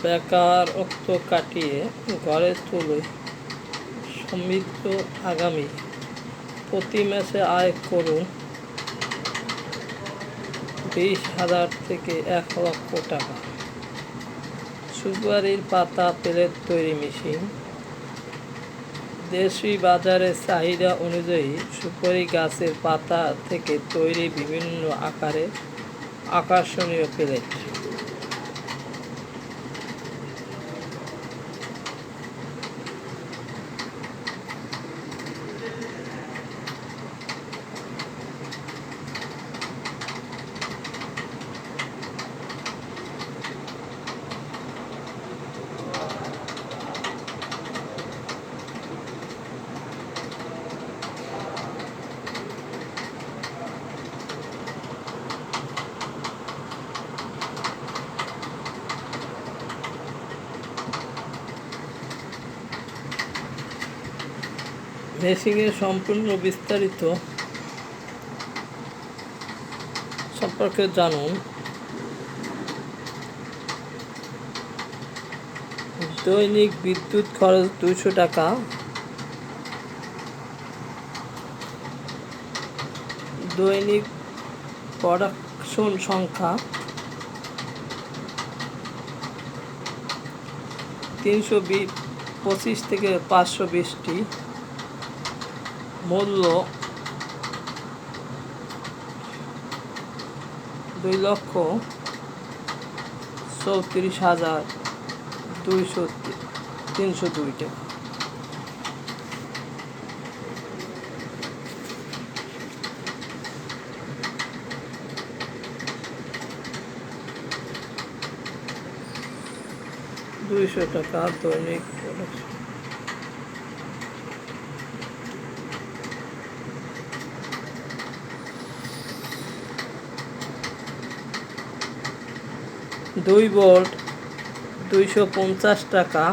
বেকারত্ব কাটিয়ে গড়ে তুলে সমৃদ্ধ আগামী। প্রতি মাসে আয় করুন 20,000 থেকে 1 লক্ষ টাকা। সুপারির পাতা প্লেট তৈরি মেশিন। দেশি বাজারের চাহিদা অনুযায়ী সুপারি গাছের পাতা থেকে তৈরি বিভিন্ন আকারে আকর্ষণীয় প্লেট। মেশিনের সম্পূর্ণ বিস্তারিত সম্পর্কে জানুন। দৈনিক বিদ্যুৎ খরচ 200 টাকা। দৈনিক প্রোডাকশন সংখ্যা 325 থেকে 520টি। মূল্য 2,34,302 টাকা। দৈনিক প্রোডাকশন। দুই ভোল্ট 250 টাকা।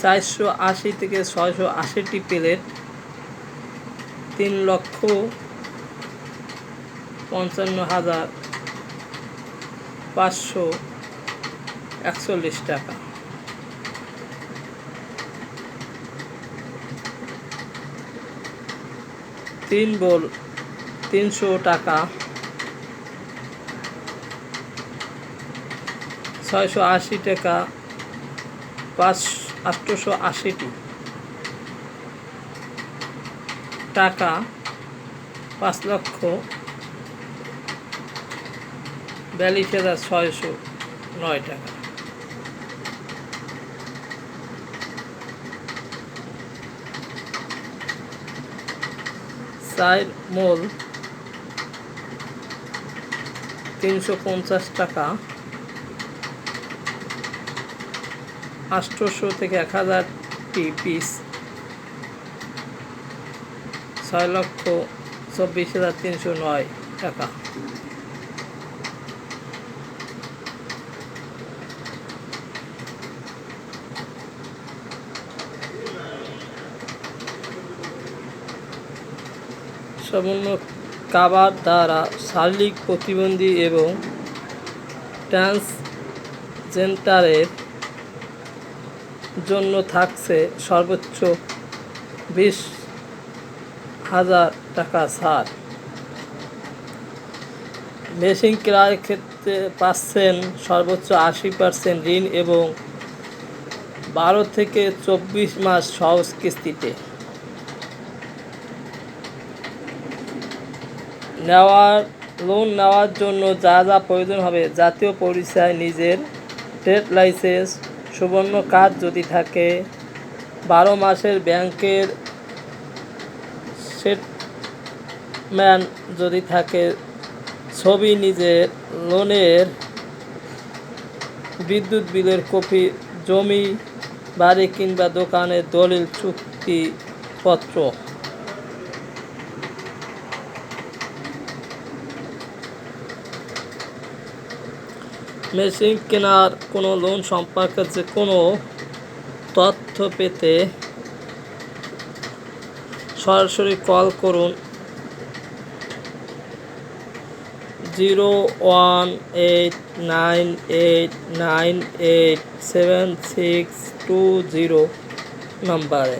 480 থেকে 680টি প্লেট। 3,55,541 টাকা। তিন ভোল্ট 300 টাকা। 680 টাকা। 880টি টাকা। 5,42,609 টাকা। 4 মোল 350 টাকা। 800 থেকে 1,000টি পিস। 6,24,309 টাকা। সম্পূর্ণ কাভার দ্বারা শারীরিক প্রতিবন্ধী এবং ট্রান্সজেন্ডারের জন্য থাকছে সর্বোচ্চ 20,000 টাকা ছাড়। মেশিন ক্রয়ের ক্ষেত্রে পাচ্ছেন সর্বোচ্চ 80% ঋণ এবং 12 থেকে 24 মাস সহজ কিস্তিতে। লোন নেওয়ার জন্য যা যা প্রয়োজন হবে: জাতীয় পরিচয়, নিজের ট্রেড লাইসেন্স, সুবর্ণ কার্ড যদি থাকে, 12 মাসের ব্যাংকের স্টেটমেন্ট যদি থাকে, ছবি, নিজের লোনের বিদ্যুৎ বিলের কপি, জমি, বাড়ি কিংবা দোকানের দলিল, চুক্তিপত্র। মেশিন কেনার কোনো লোন সম্পর্কে যে কোনো তথ্য পেতে সরাসরি কল করুন 0189898762 নম্বরে।